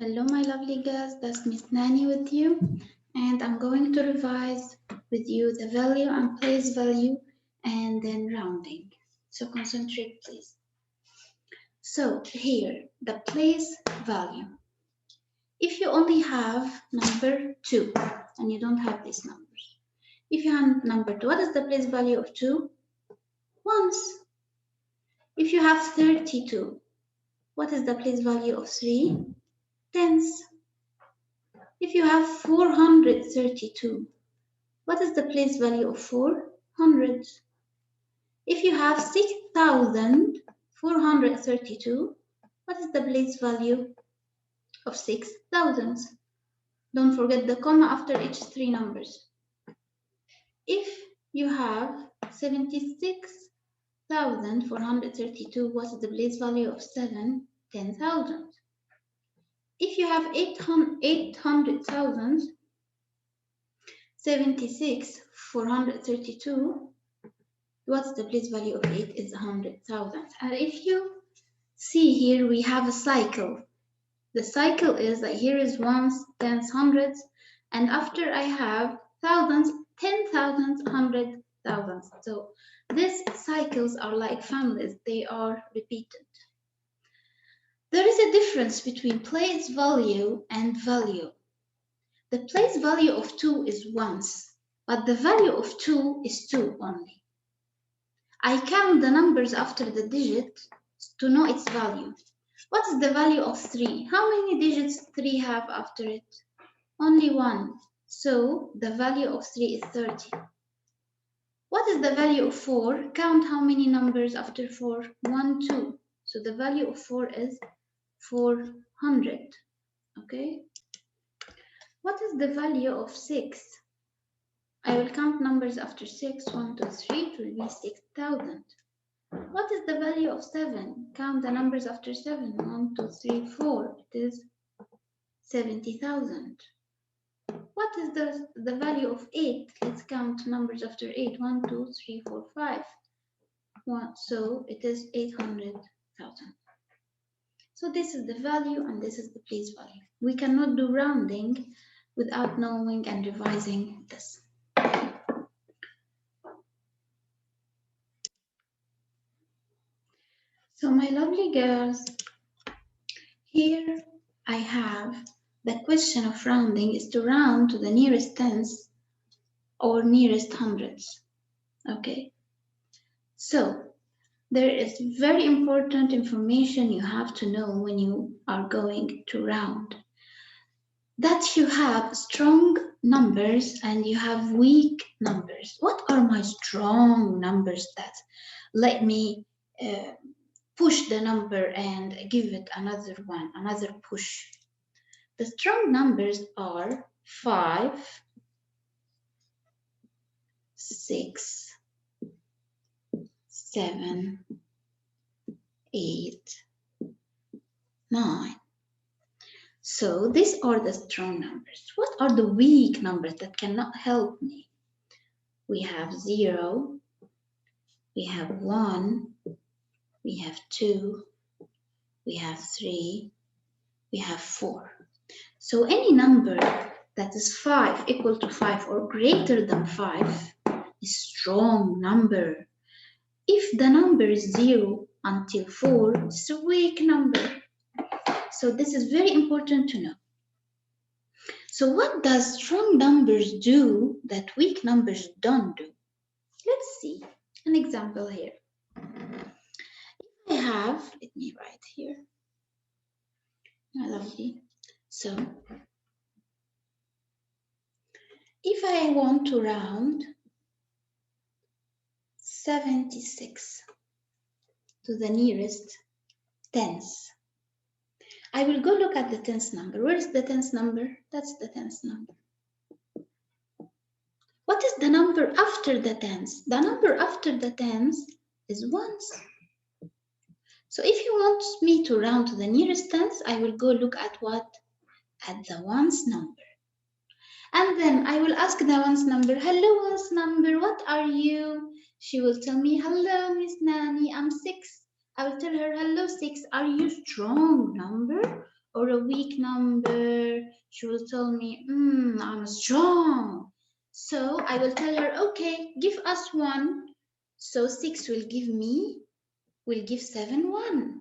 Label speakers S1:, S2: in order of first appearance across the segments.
S1: Hello, my lovely girls. That's Miss Nani with you, and I'm going to revise with you the value and place value and then rounding. So concentrate, please. So here, the place value. If you only have number 2 and you don't have these numbers, if you have number 2, what is the place value of 2? Ones. If you have 32, what is the place value of 3? Tens. If you have 432, what is the place value of 4? Hundreds. If you have 6,432, what is the place value of 6 thousands? Don't forget the comma after each 3 numbers. If you have 76,432, what is the place value of 7 10,000? If you have 800,000, 76,432, what's the place value of 8 is 100,000. And if you see here, we have a cycle. The cycle is that here is ones, tens, hundreds, and after I have thousands, 10,000s, 100,000s. So these cycles are like families, they are repeated. There is a difference between place value and value. The place value of 2 is ones, but the value of 2 is 2 only. I count the numbers after the digit to know its value. What is the value of 3? How many digits 3 have after it? Only 1. So the value of 3 is 30. What is the value of 4? Count how many numbers after 4? 1, 2. So the value of 4 is 400. Okay? What is the value of 6? I will count numbers after 6. 1, 2, 3. It will be 6,000. What is the value of 7? Count the numbers after 7. 1, 2, 3, 4. It is 70,000. What is the value of 8? Let's count numbers after 8. 1, 2, 3, 4, 5. So it is 800,000. So this is the value and this is the place value. We cannot do rounding without knowing and revising this. So my lovely girls, here I have the question of rounding is to round to the nearest tens or nearest hundreds. Okay. So there is very important information you have to know when you are going to round. That you have strong numbers and you have weak numbers. What are my strong numbers that let me push the number and give it another one, another push? The strong numbers are 5, 6, 7, 8, 9. So these are the strong numbers. What are the weak numbers that cannot help me? We have 0, we have 1, we have 2, we have 3, we have 4. So any number that is 5 equal to 5 or greater than 5 is strong number. If the number is 0 until 4, it's a weak number. So this is very important to know. So what does strong numbers do that weak numbers don't do? Let's see an example here. If I have, let me write here. Lovely. So if I want to round 76 to the nearest tens, I will go look at the tens number. Where is the tens number? That's the tens number. What is the number after the tens? The number after the tens is ones. So if you want me to round to the nearest tens, I will go look at what? At the ones number. And then I will ask the ones number, hello ones number, what are you? She will tell me, hello Miss Nani, I'm 6. I will tell her, hello 6, are you strong number or a weak number? She will tell me, I'm strong. So I will tell her, okay, give us 1. So 6 will give 7 1.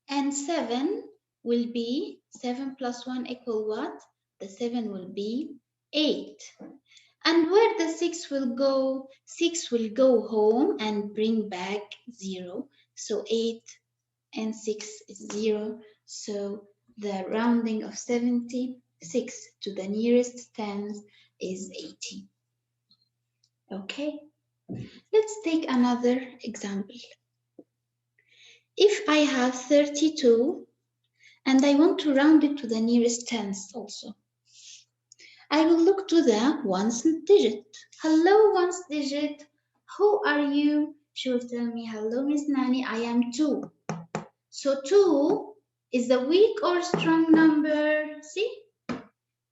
S1: And 7 will be 7 plus 1 equal what? The 7 will be 8. And where the 6 will go? 6 will go home and bring back 0. So 8 and 6 is 0. So the rounding of 76 to the nearest tens is 80. Okay, let's take another example. If I have 32 and I want to round it to the nearest tens also, I will look to the ones digit. Hello, ones digit. Who are you? She will tell me, hello, Miss Nani, I am 2. So 2 is a weak or strong number. See?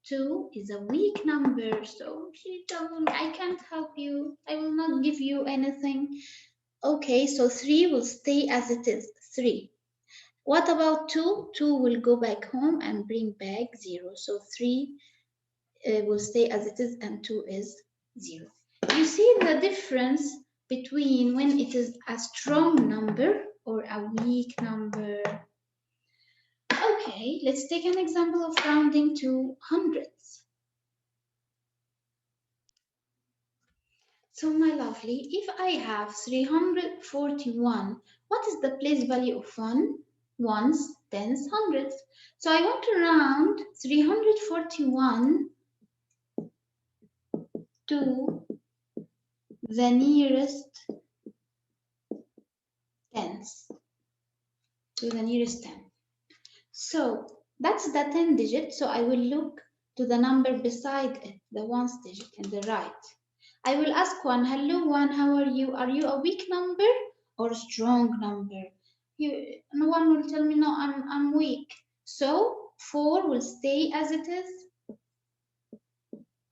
S1: 2 is a weak number. So she told me, I can't help you. I will not give you anything. Okay, so 3 will stay as it is. 3. What about 2? 2 will go back home and bring back 0. So 3 will stay as it is and 2 is 0. You see the difference between when it is a strong number or a weak number. Okay, let's take an example of rounding to hundreds. So my lovely, if I have 341, what is the place value of 1? Ones, tens, hundreds. So I want to round 341 to the nearest tens. To the nearest 10. So that's the 10 digit. So I will look to the number beside it, the ones digit in the right. I will ask 1, hello 1, how are you? Are you a weak number or a strong number? And 1 will tell me, no, I'm weak. So 4 will stay as it is.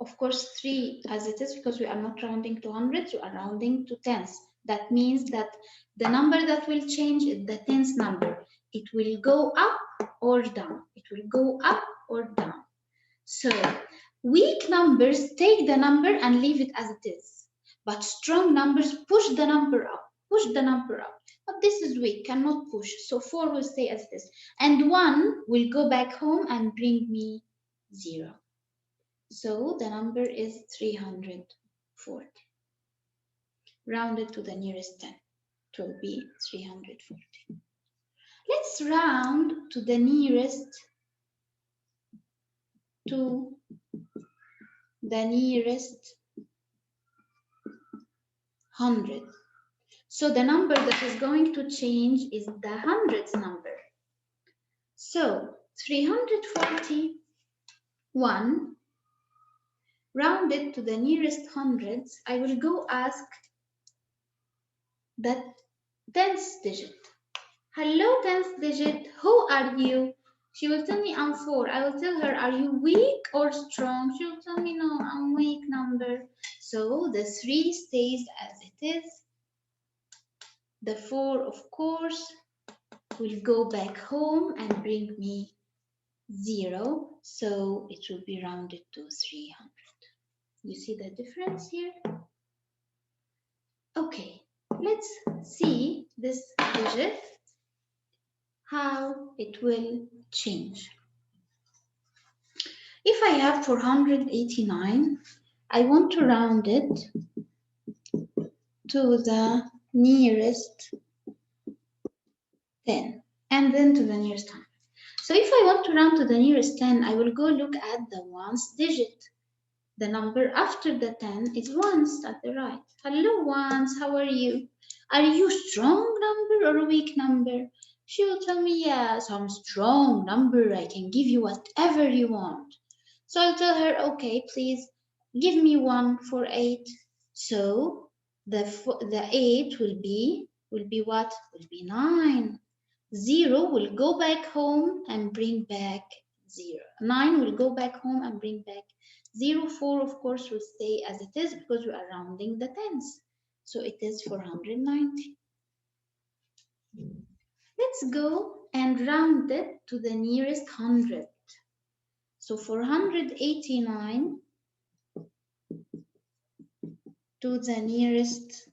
S1: Of course, 3 as it is because we are not rounding to hundreds, we are rounding to tens. That means that the number that will change is the tens number. It will go up or down. It will go up or down. So weak numbers take the number and leave it as it is. But strong numbers push the number up, push the number up. But this is weak, cannot push. So 4 will stay as it is. And 1 will go back home and bring me 0. So the number is 340. Rounded to the nearest 10. It will be 340. Let's round to the nearest 100. So the number that is going to change is the hundreds number. So 341 rounded to the nearest hundreds, I will go ask the tens digit. Hello, tens digit, who are you? She will tell me I'm 4. I will tell her, are you weak or strong? She will tell me, no, I'm weak number. So the 3 stays as it is. The 4, of course, will go back home and bring me 0. So it will be rounded to 300. You see the difference here? Okay, let's see this digit, how it will change. If I have 489, I want to round it to the nearest 10 and then to the nearest 100. So if I want to round to the nearest 10, I will go look at the ones digit. The number after the 10 is ones at the right. Hello ones, how are you? Are you strong number or a weak number? She will tell me, yes, I'm strong number. I can give you whatever you want. So I'll tell her, okay, please give me 1 for 8. So the 8 will be what? Will be 9. 0 will go back home and bring back 0. 9 will go back home and bring back 0. 4, of course, will stay as it is because we are rounding the tens. So it is 490. Let's go and round it to the nearest hundred. So 489 to the nearest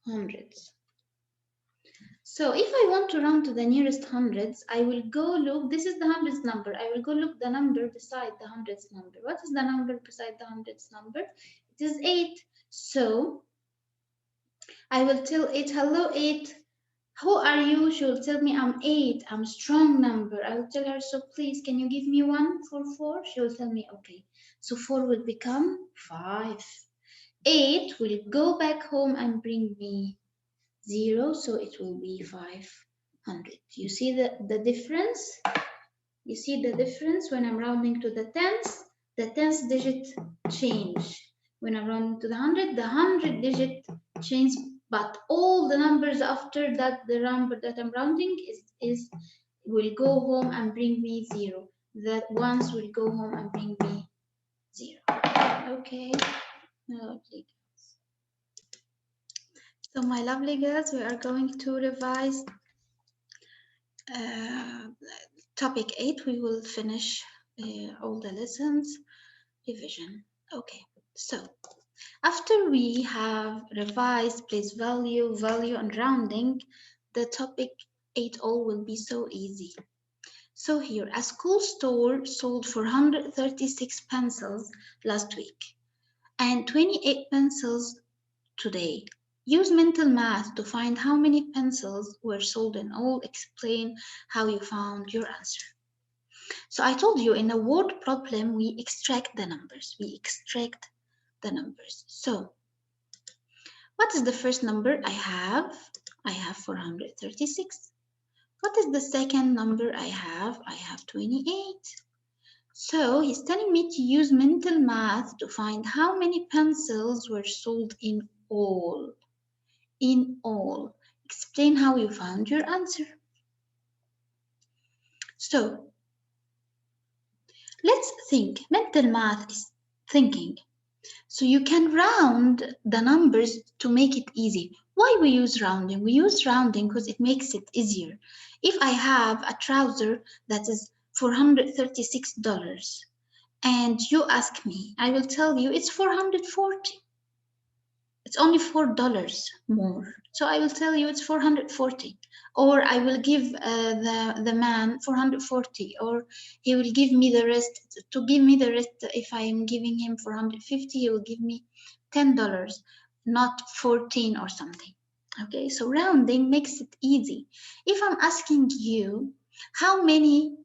S1: hundreds. So if I want to round to the nearest hundreds, I will go look, this is the hundreds number, I will go look the number beside the hundreds number. What is the number beside the hundreds number? It is 8. So I will tell it, hello 8, who are you? She will tell me I'm 8, I'm a strong number. I will tell her, so please, can you give me 1 for 4? She will tell me, okay. So 4 will become 5. 8 will go back home and bring me 0, so it will be 500. You see the difference? You see the difference when I'm rounding to the tens digit change. When I'm rounding to the 100 digit change, but all the numbers after that, the number that I'm rounding is will go home and bring me 0. The ones will go home and bring me 0. Okay, now please. So my lovely girls, we are going to revise topic 8. We will finish all the lessons, revision. Okay, so after we have revised place value, value and rounding, the topic 8 all will be so easy. So here, a school store sold 436 pencils last week and 28 pencils today. Use mental math to find how many pencils were sold in all. Explain how you found your answer. So I told you in a word problem, we extract the numbers. So what is the first number I have? I have 436. What is the second number I have? I have 28. So he's telling me to use mental math to find how many pencils were sold in all. In all. Explain how you found your answer. So let's think. Mental math is thinking. So you can round the numbers to make it easy. Why we use rounding? We use rounding because it makes it easier. If I have a trouser that is $436 and you ask me, I will tell you it's 440. It's only $4 more. So I will tell you it's 440. Or I will give the man 440, or he will give me the rest. To give me the rest, if I am giving him 450, he will give me $10, not 14 or something. Okay, so rounding makes it easy. If I'm asking you how many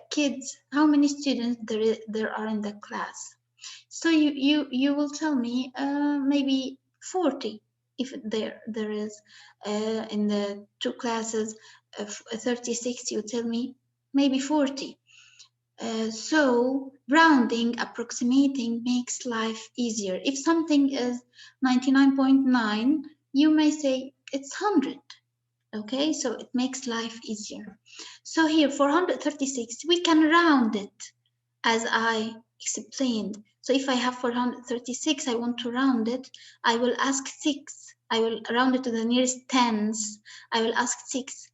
S1: kids, how many students there are in the class, so you will tell me maybe 40 if there is in the two classes 36, you tell me maybe 40. So rounding, approximating makes life easier. If something is 99.9, you may say it's 100. Okay, so it makes life easier. So here 436, we can round it as I explained. So if I have 436, I want to round it, I will ask 6. I will round it to the nearest tens. I will ask 6.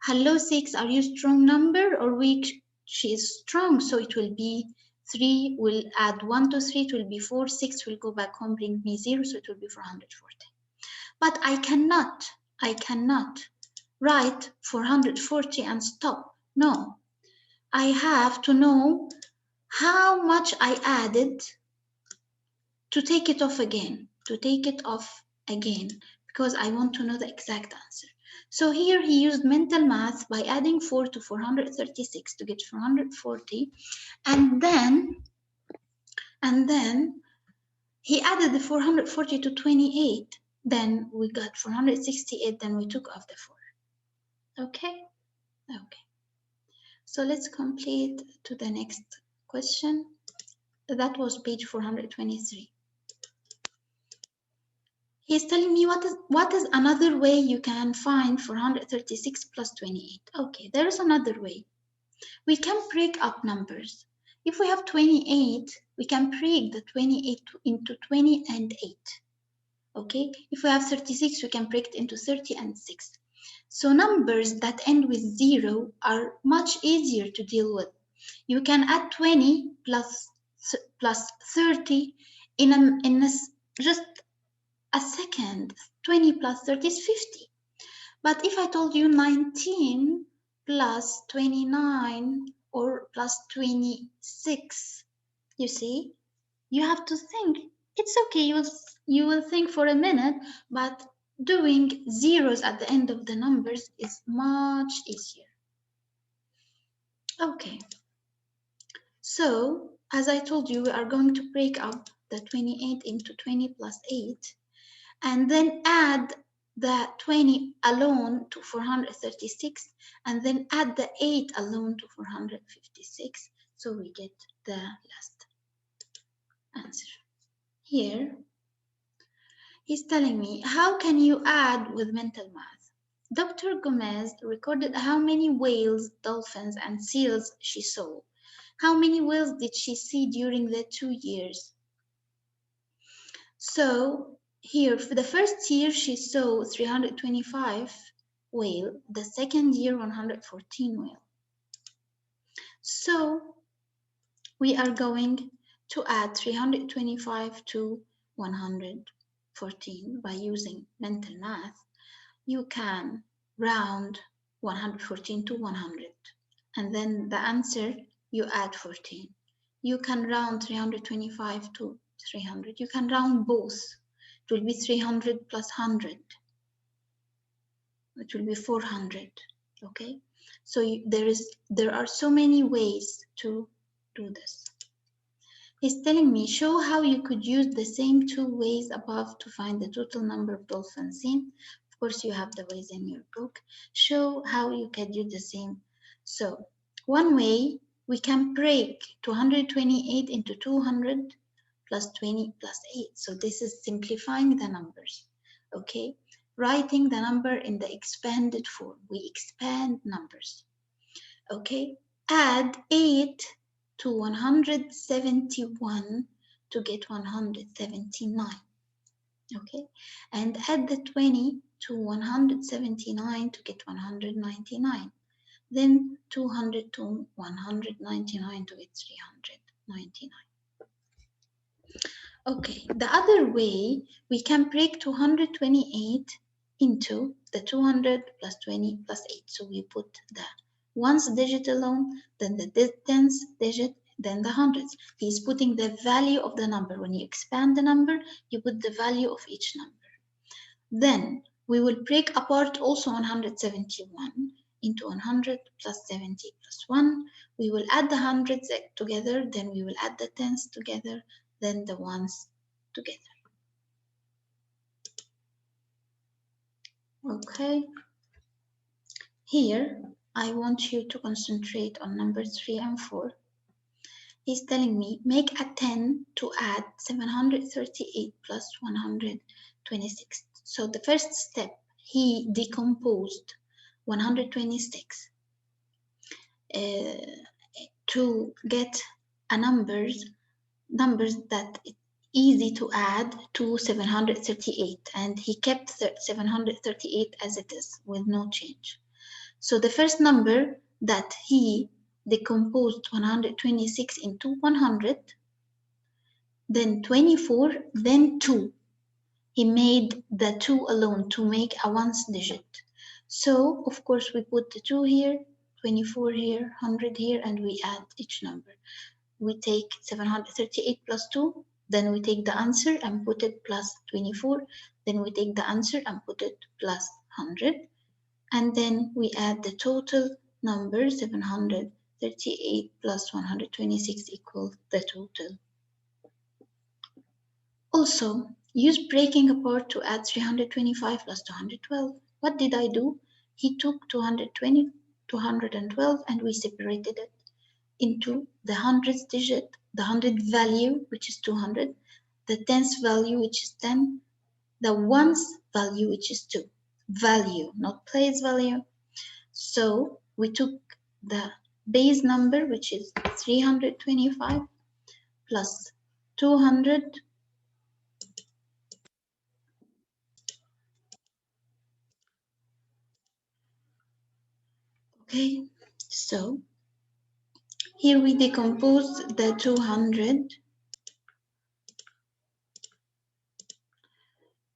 S1: Hello 6, are you strong number or weak? She is strong, so it will be 3. Will add 1 to 3, it will be 4. 6 will go back home, bring me 0, so it will be 440. But I cannot write 440 and stop. No, I have to know how much I added to take it off again, because I want to know the exact answer. So here he used mental math by adding 4 to 436 to get 440, and then he added the 440 to 28. Then we got 468, then we took off the 4. Okay? Okay. So let's complete to the next question. That was page 423. He's telling me what is another way you can find 436 plus 28. Okay, there is another way. We can break up numbers. If we have 28, we can break the 28 into 20 and 8. Okay, if we have 36, we can break it into 30 and 6. So numbers that end with 0 are much easier to deal with. You can add 20 plus 30 just a second. 20 plus 30 is 50. But if I told you 19 plus 29 or plus 26, you see, you have to think. It's okay, you will think for a minute, but doing zeros at the end of the numbers is much easier. Okay, so as I told you, we are going to break up the 28 into 20 plus 8 and then add the 20 alone to 436 and then add the 8 alone to 456. So we get the last answer. Here, he's telling me, how can you add with mental math? Dr. Gomez recorded how many whales, dolphins, and seals she saw. How many whales did she see during the 2 years? So here, for the first year, she saw 325 whale. The second year, 114 whale. So we are going to add 325 to 114 by using mental math. You can round 114 to 100, and then the answer you add 14. You can round 325 to 300. You can round both. It will be 300 plus 100. It will be 400. Okay, so there are so many ways to do this. He's telling me, show how you could use the same 2 ways above to find the total number of dolphins seen. Of course, you have the ways in your book. Show how you can do the same. So one way, we can break 228 into 200 plus 20 plus 8. So this is simplifying the numbers, okay? Writing the number in the expanded form. We expand numbers, okay? Add 8 to 171 to get 179, okay? And add the 20 to 179 to get 199. Then 200 to 199 to get 399. Okay, the other way, we can break 228 into the 200 plus 20 plus 8. So we put the ones digit alone, then the tens digit, then the hundreds. He's putting the value of the number. When you expand the number, you put the value of each number. Then we will break apart also 171 into 100 plus 70 plus 1. We will add the hundreds together, then we will add the tens together, then the ones together. Okay. Here, I want you to concentrate on numbers 3 and 4. He's telling me, make a 10 to add 738 plus 126. So the first step, he decomposed 126 to get a numbers that easy to add to 738, and he kept 738 as it is with no change. So the first number that he decomposed 126 into 100, then 24, then 2. He made the 2 alone to make a ones digit. So of course we put the 2 here, 24 here, 100 here, and we add each number. We take 738 plus 2, then we take the answer and put it plus 24, then we take the answer and put it plus 100, and then we add the total number 738 plus 126 equals the total. Also, use breaking apart to add 325 plus 212. What did I do? He took 220, 212, and we separated it into the hundreds digit, the hundred value, which is 200, the tens value, which is 10, the ones value, which is 2. Value, not place value. So we took the base number, which is 325 plus 200 Okay, so here we decompose the 200.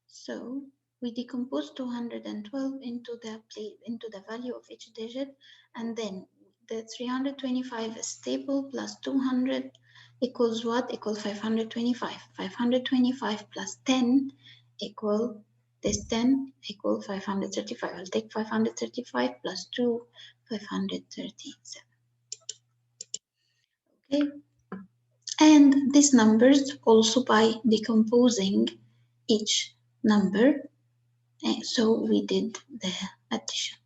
S1: So we decompose 212 into the value of each digit, and then the 325 is stable plus 200 equals what? Equal 525. 525 plus 10 equal this 10 equal 535. I'll take 535 plus 2, 537. Okay, and these numbers also by decomposing each number. So we did the addition.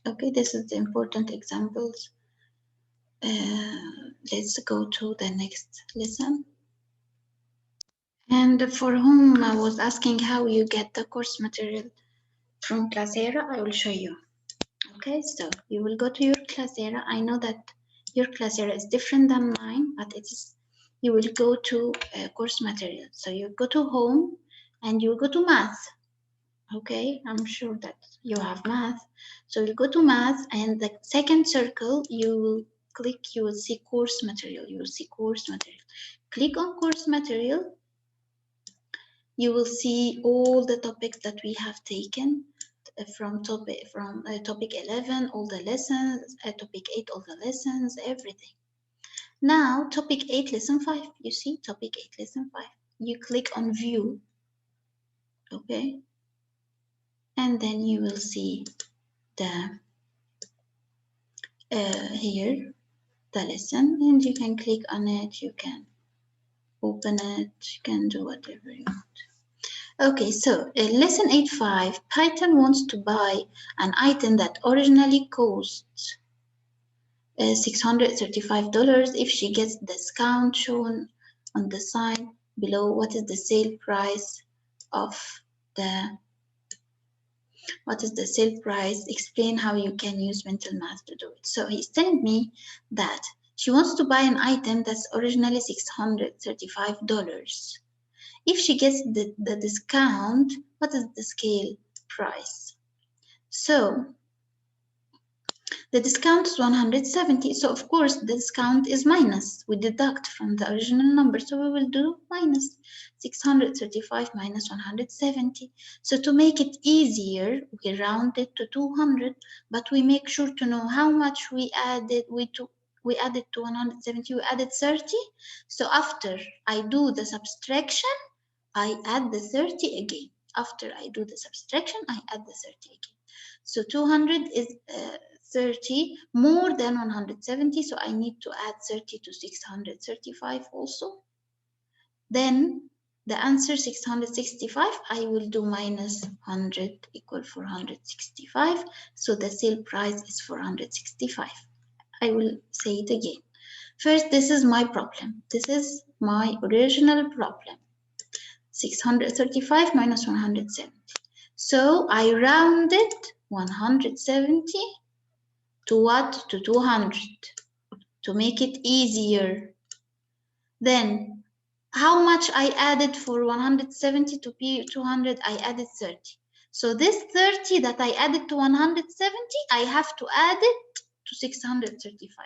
S1: Okay, this is the important examples. Let's go to the next lesson. And for whom I was asking how you get the course material from Classera, I will show you. Okay, so you will go to your Classera. I know that your Classera is different than mine, but you will go to course material. So you go to home and you go to math. Okay, I'm sure that you have math. So you go to math and the second circle, you will click, you will see course material. You will see course material. Click on course material. You will see all the topics that we have taken from topic 11, all the lessons, topic 8, all the lessons, everything. Now, topic 8, lesson 5. You see topic 8, lesson 5. You click on view. Okay. And then you will see the here the lesson, and you can click on it, you can open it, you can do whatever you want. Okay, so lesson 8.5, Python wants to buy an item that originally costs $635. If she gets the discount shown on the sign below, what is the sale price of the sale price? Explain how you can use mental math to do it. So he's telling me that she wants to buy an item that's originally $635. If she gets the discount, what is the scale price? So the discount is 170. So of course the discount is minus. We deduct from the original number. So we will do minus 635 minus 170. So to make it easier, we round it to 200, but we make sure to know how much we added. We added to 170, we added 30. So after I do the subtraction, I add the 30 again. After I do the subtraction, I add the 30 again. So 200 is 30 more than 170, so I need to add 30 to 635 also. Then the answer 665, I will do minus 100 equal 465. So the sale price is 465. I will say it again. First, this is my problem. This is my original problem. 635 minus 170. So I rounded 170 to what? To 200 to make it easier. Then how much I added for 170 to be 200? I added 30. So this 30 that I added to 170, I have to add it to 635.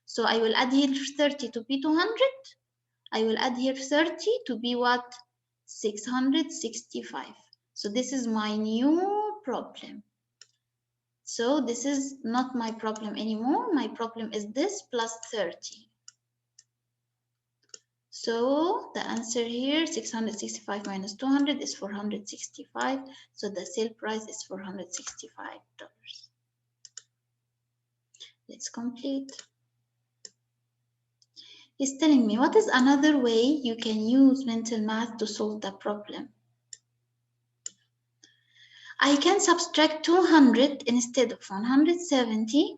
S1: So I will add here 30 to be 200. I will add here 30 to be what? 665. So this is my new problem. So this is not my problem anymore. My problem is this plus 30. So the answer here, 665 minus 200 is 465. So the sale price is $465. Let's complete. He's telling me, what is another way you can use mental math to solve the problem? I can subtract 200 instead of 170.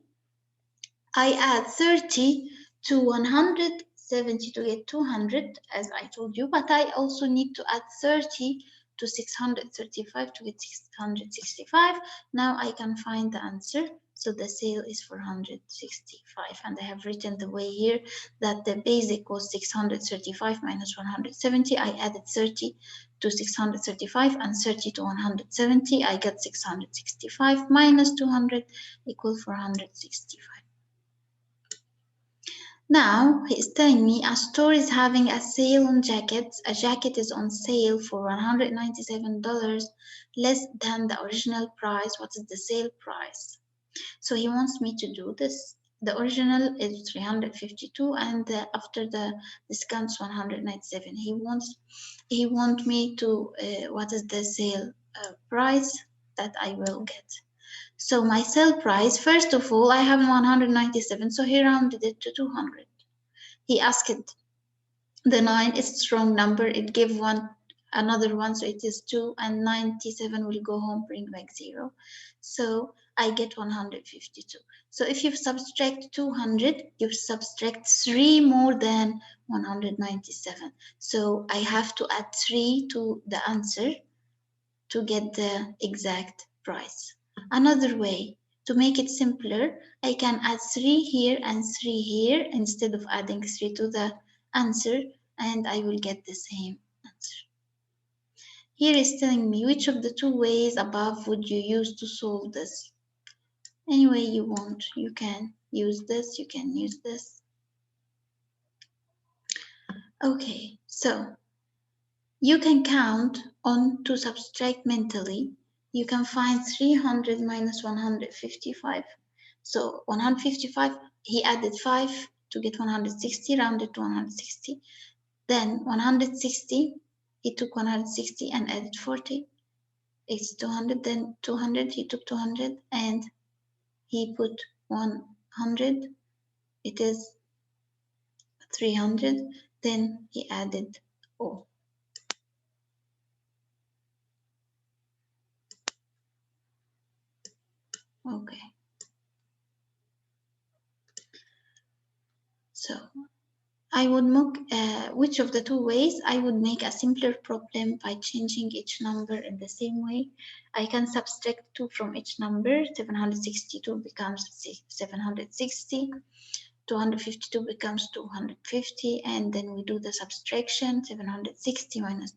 S1: I add 30 to 170 to get 200, as I told you, but I also need to add 30 to 635 to get 665. Now I can find the answer. So the sale is 465, and I have written the way here that the basic was 635 minus 170. I added 30 to 635 and 30 to 170. I get 665 minus 200 equal 465. Now he is telling me a store is having a sale on jackets. A jacket is on sale for $197 less than the original price. What is the sale price? So he wants me to do this. The original is 352 and after the discounts 197. He wants me to what is the sale price that I will get. So my sale price, first of all, I have 197, so he rounded it to 200. He asked the 9 is a strong number, it gave another one, so it is 2, and 97 will go home, bring back 0. So I get 152. So if you subtract 200, you subtract 3 more than 197. So I have to add 3 to the answer to get the exact price. Another way to make it simpler, I can add 3 here and 3 here instead of adding 3 to the answer, and I will get the same answer. Here is telling me which of the two ways above would you use to solve this. Any way you want, you can use this, you can use this. Okay, so you can count on to subtract mentally. You can find 300 minus 155. So 155, he added 5 to get 160, rounded to 160. Then 160, he took 160 and added 40. It's 200, then 200, he took 200 and he put 100. It is 300. Then he added 0. Okay. So I would make which of the two ways I would make a simpler problem by changing each number in the same way. I can subtract 2 from each number. 762 becomes 760. 252 becomes 250, and then we do the subtraction. 760 minus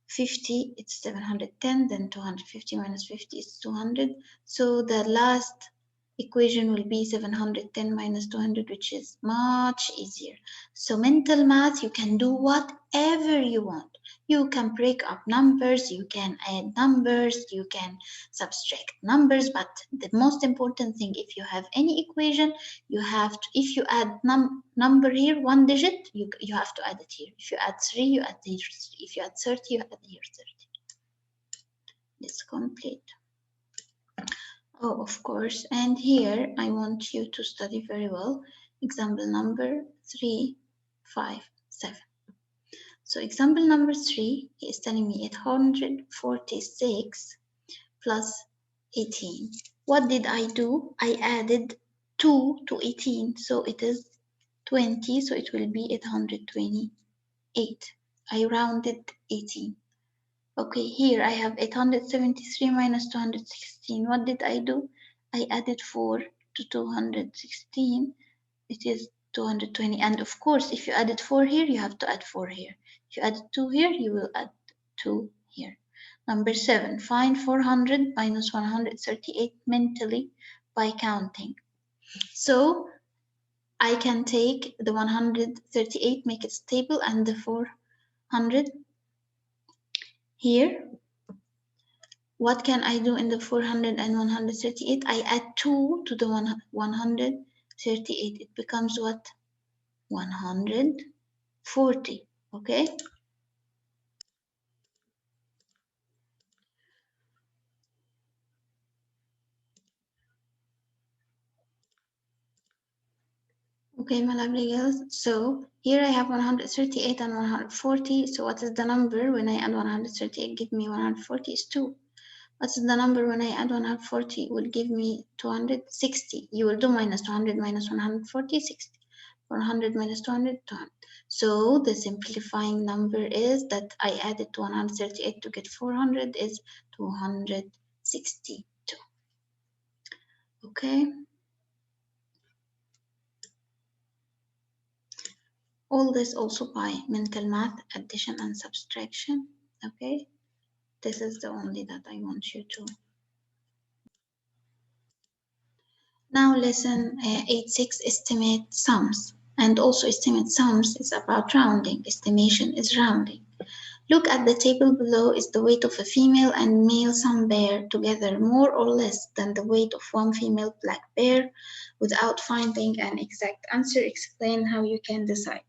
S1: 50, it's 710, then 250 minus 50 is 200. So the last equation will be 710 minus 200, which is much easier. So mental math, you can do whatever you want. You can break up numbers, you can add numbers, you can subtract numbers, but the most important thing, if you have any equation, you have to, if you add number here, 1 digit, you have to add it here. If you add 3, you add here 3. If you add 30, you add here 30. It's complete. Oh, of course, and here I want you to study very well. Example number 3, 5, 7. So example number 3 is telling me 846 plus 18. What did I do? I added 2 to 18, so it is 20, so it will be 828. I rounded 18. Okay, here I have 873 minus 216. What did I do? I added 4 to 216. It is 220. And of course, if you added 4 here, you have to add 4 here. If you added 2 here, you will add 2 here. Number 7, find 400 minus 138 mentally by counting. So I can take the 138, make it stable, and the 400 here. What can I do in the 400 and 138? I add 2 to the 138. It becomes what? 140. Okay? Okay, my lovely girls. So here I have 138 and 140. So what is the number when I add 138? Give me 140 is 2. What's the number when I add 140? Will give me 260. You will do minus 200 minus 140, 60. 100 minus 200, 200. So the simplifying number is that I added 138 to get 400 is 262. Okay. All this also by mental math, addition and subtraction. Okay, this is the only that I want you to. Now lesson 8.6, estimate sums. And also estimate sums is about rounding. Estimation is rounding. Look at the table below. Is the weight of a female and male sum bear together more or less than the weight of one female black bear? Without finding an exact answer, explain how you can decide.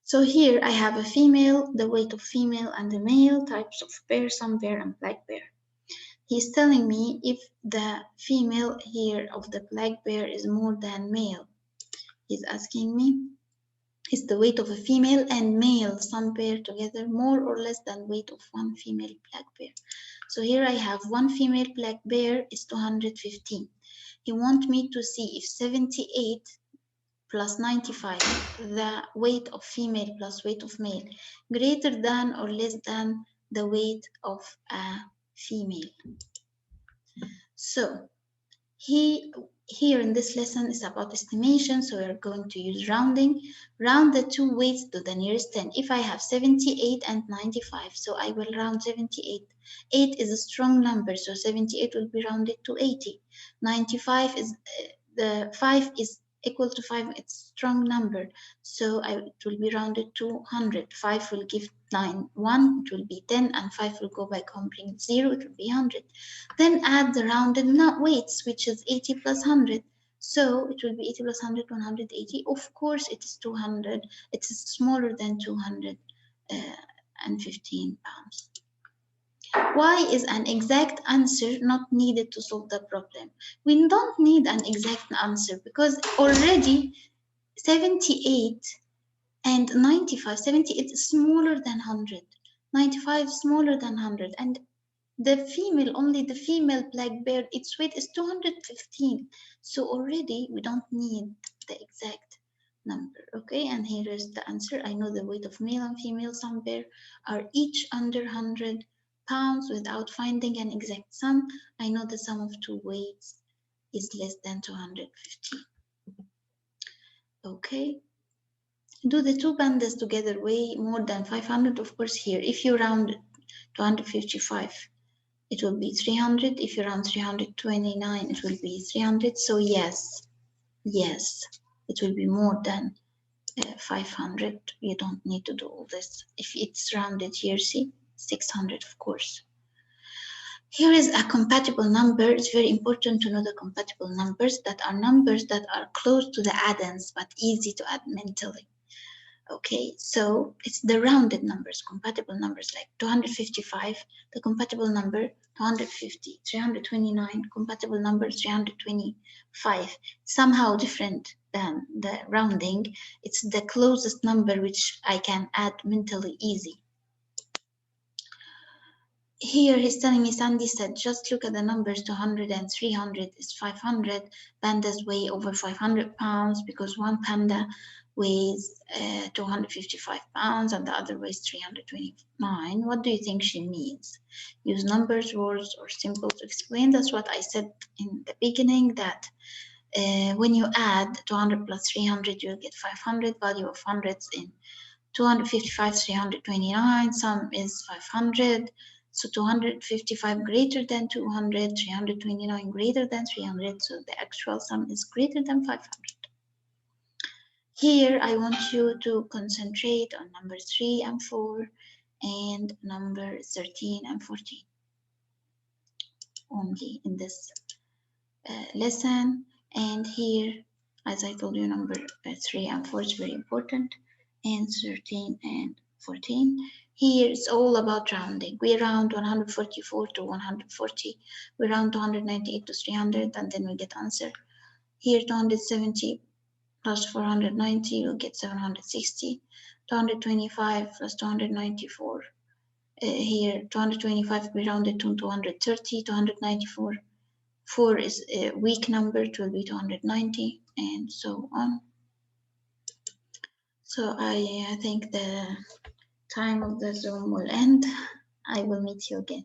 S1: So here I have a female, the weight of female and the male, types of bear, sum bear and black bear. He's telling me if the female here of the black bear is more than male. He's asking me, is the weight of a female and male sum bear together more or less than weight of one female black bear? So here I have one female black bear is 215. He wants me to see if 78 plus 95, the weight of female plus weight of male, greater than or less than the weight of a female. So here in this lesson is about estimation, so we're going to use rounding. Round the two weights to the nearest 10. If I have 78 and 95, so I will round 78. 8 is a strong number, so 78 will be rounded to 80. 95 is the 5 is equal to 5, it's a strong number, so it will be rounded to 100. 5 will give 9, 1, it will be 10, and 5 will go back home, bring 0, it will be 100. Then add the rounded weights, which is 80 plus 100. So it will be 80 plus 100, 180. Of course, it is 200. It is smaller than 215 pounds. Why is an exact answer not needed to solve the problem? We don't need an exact answer because already 78 and 95, 78 is smaller than 100, 95 smaller than 100, and the female, only the female black bear, its weight is 215. So already we don't need the exact number, okay? And here is the answer. I know the weight of male and female sum bear are each under 100 pounds without finding an exact sum. I know the sum of two weights is less than 215. Okay. Do the two pandas together weigh more than 500? Of course, here, if you round 255, it will be 300. If you round 329, it will be 300. So yes, it will be more than 500. You don't need to do all this. If it's rounded here, see, 600, of course. Here is a compatible number. It's very important to know the compatible numbers that are numbers that are close to the add-ins but easy to add mentally. Okay, so it's the rounded numbers, compatible numbers like 255, the compatible number 250, 329, compatible number 325, somehow different than the rounding. It's the closest number which I can add mentally easy. Here he's telling me, Sandy said, just look at the numbers, 200 and 300 is 500. Pandas weigh over 500 pounds because one panda weighs 255 pounds and the other weighs 329. What do you think she means? Use numbers, words, or symbols to explain. That's what I said in the beginning, that when you add 200 plus 300, you'll get 500, value of hundreds in 255, 329, sum is 500. So 255 greater than 200, 329 greater than 300, so the actual sum is greater than 500. Here I want you to concentrate on number 3 and 4 and number 13 and 14 only in this lesson. And here, as I told you, number 3 and 4 is very important, and 13 and 14. Here it's all about rounding. We round 144 to 140. We round 298 to 300, and then we get answer. Here 270 plus 490, you'll get 760. 225 plus 294. Here 225, we rounded to 230, 294. 4 is a weak number, it will be 290, and so on. So I think the time of the Zoom will end. I will meet you again.